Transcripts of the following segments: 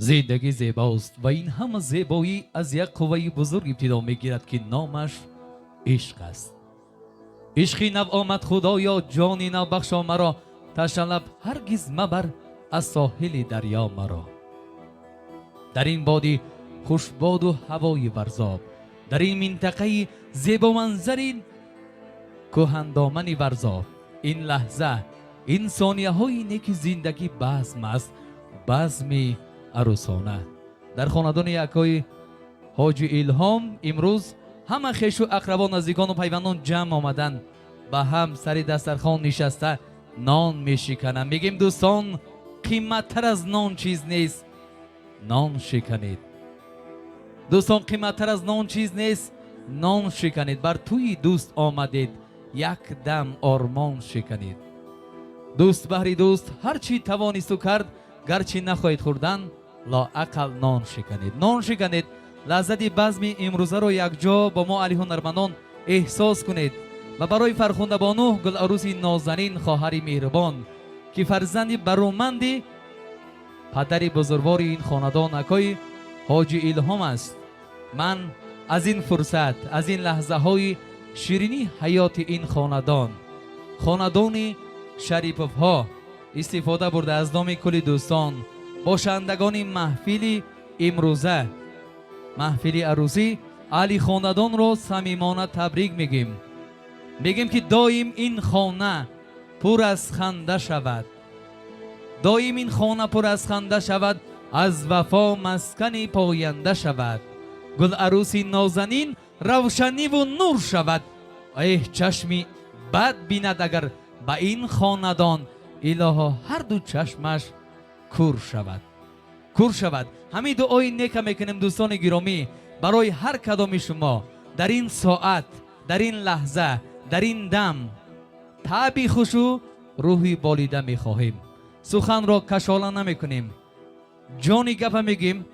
زندگی زیباست و این همه زیبایی از یک قوه بزرگ ابتدا میگیرد که نامش عشق است. عشقی نو آمد خدایا، جانی نو بخشا مرا، تشنه هرگز مبر از ساحل دریا مرا. در این بادی خوشباد و هوای ورزاب، در این منطقه زیبا منظری کوهندامن ورزاب، این لحظه این ثانیه های نیک زندگی بزم است، بزم عروسانه. در خاندان یکای حاجی الهام امروز همه خویش و اقربا، نزدیکان و پیوندان جمع آمدن، به هم سر دسترخوان نشسته نان میشکنند. میگیم دوستان قیمتتر از نان چیز نیست، نان شکنید. دوستان قیمتتر از نان چیز نیست، نان شکنید. بر توی دوست آمدید، یک دم آرمان شکنید. دوست بهری دوست هرچی توانست و کرد، گرچه نخواهید خوردن لااقل نان شکنید. نان شکنید، لذت بزم امروزه رو یک جا با ما علی هنرمندان احساس کنید و برای فرخنده بانو گل عروس نازنین خواهر مهربان که فرزند برومندی پدر بزرگوار این خاندان اکای حاجی الهام است، من از این فرصت، از این لحظه های شیرینی حیات این خاندان، خاندان شریفوف ها استفاده برده از نام کل دوستان باشندگان محفل امروزه، محفل عروسی علی خاندان را صمیمانه تبریک میگیم. میگیم که دایم این خانه پر از خنده شود، دایم این خانه پر از خنده شود، از وفا مسکن پاینده شود. گل عروسی نازنین روشنی و نور شود. ای چشمی بد بیند اگر با این خاندان، الها هر دو چشمش کور شود، کور شود. همین دعای نیک میکنیم دوستان گرامی برای هر کدام شما در این ساعت، در این لحظه، در این دم. طبع خوش و روحی بالیده میخواهیم، سخن را کشاله نمیکنیم، جانی گپ میگیم.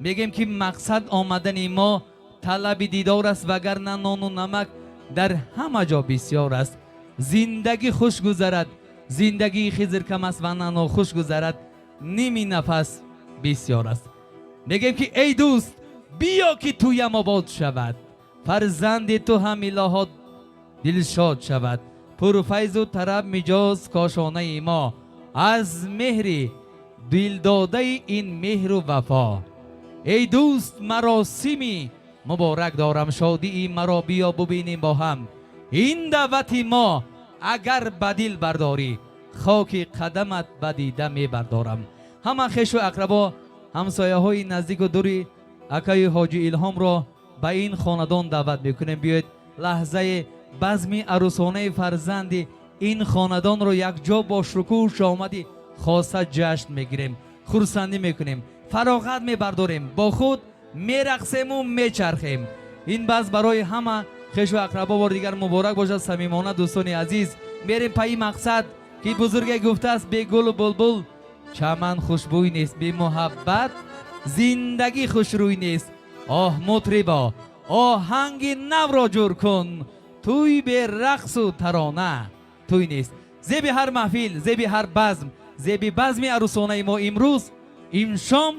میگیم که مقصد آمدن ما طلب دیدار است، وگرنه نان و نمک در همه جا بسیار است. زندگی خوش گذرد، زندگی خضر کم است و نه خوش گذرد، نیمی نفس بسیار است. میگیم که ای دوست بیا که تویم آباد شود، فرزند تو هم الها دل شاد شود. پر فیض و طرب مجاز کاشانه ما، از مهر دل داده این مهر و وفا. ای دوست مراسمی مبارک دارم، شادی مرا بیا ببینیم با هم. این دعوت ما اگر بدیل برداری، خاک قدمت بدیده می بردارم. همه خویش و اقربا، همسایه های نزدیک و دوری اکای حاجی الهام را به این خاندان دعوت میکنیم. بیاید لحظه بزم عروسانه فرزند این خاندان رو یک جا با شکوه شامدی خاصه جشن میگیریم، خورسندی میکنیم، فراغت میبرداریم، با خود میرقصیم و میچرخیم. این باز برای همه خویش و اقربا بار دیگر مبارک باشد. صمیمانه دوستان عزیز میریم پای مقصد که بزرگ گفته است بی گل و بلبل چمن خوشبوی نیست، بی محبت زندگی خوشروی نیست. آه مطربا آهنگ نو را جور کن، توی به رقص و ترانه توی نیست. زیب هر محفل، زیب هر بزم، زیب بزم عروسانه ما امروز این شام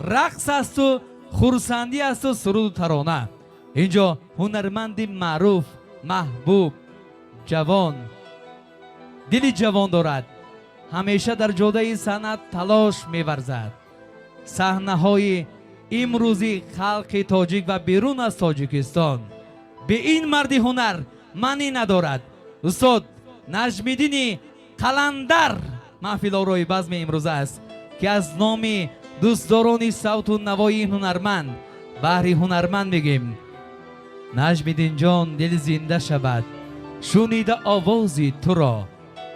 رقص است و خورسندی است و سرود و ترانه. اینجا هنرمند معروف، محبوب، جوان، دلی جوان دارد، همیشه در جاده صنعت تلاش می‌ورزد. صحنه های امروزی خلق تاجیک و بیرون از تاجیکستان به این مرد هنر معنی ندارد. استاد نجمیدین قلندر محفل آرای بزم امروز است که از نام دوستداران صوت و نوای هنرمند بهری هنرمند میگیم نجمیدین جان دل زنده شود شنیده آوازی تو را،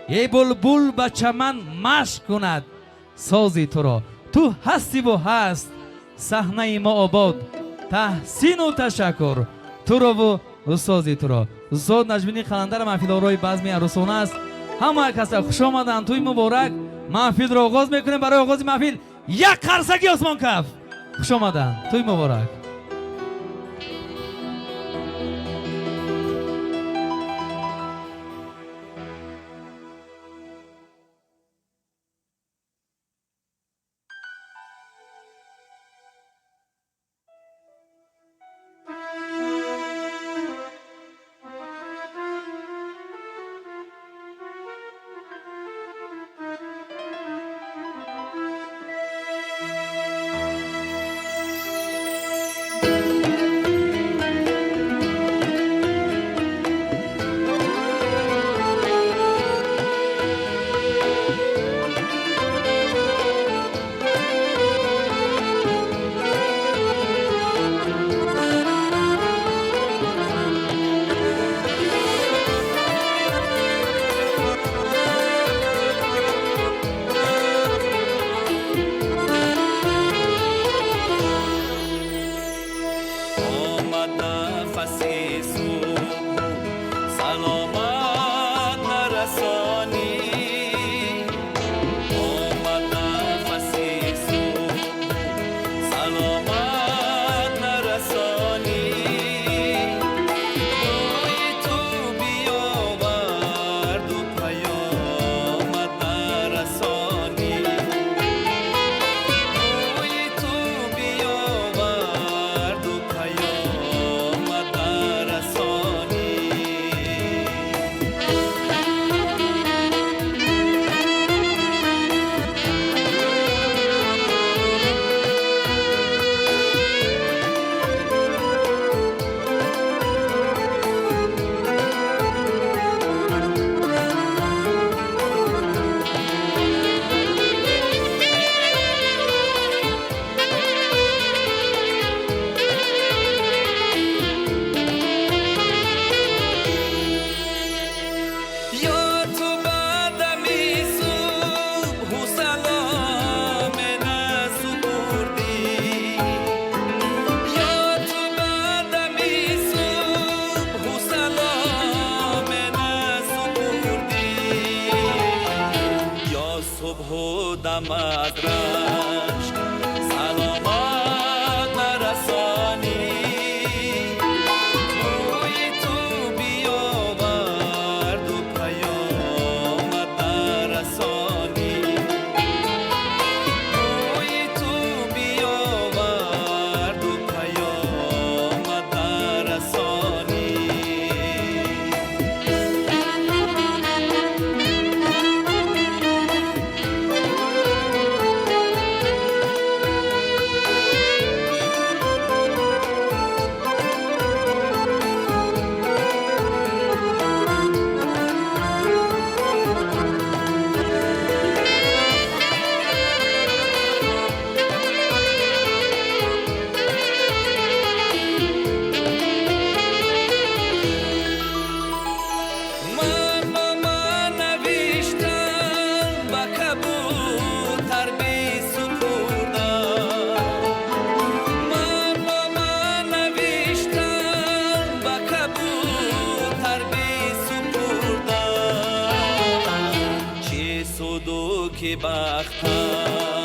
ای بلبل به چمن مشق کند سازی تو را. تو هستی و هست صحنه ما آباد، تحسین و تشکر تو را و استازی تو را. استاد نجمیدین قلندر محفل آرای بزم عروسانه است. همه کسا خوش آمدن، توی مبارک. محفل را آغاز میکنیم. برای آغاز محفل یک قرصگی آسمان کف. خوش آمدن، توی مبارک. شدم از رشک سلامت نرسانی بوی تو بیاورد و پیامت نرسانی بوی تو بیاورد و پیامت نرسانی که بختم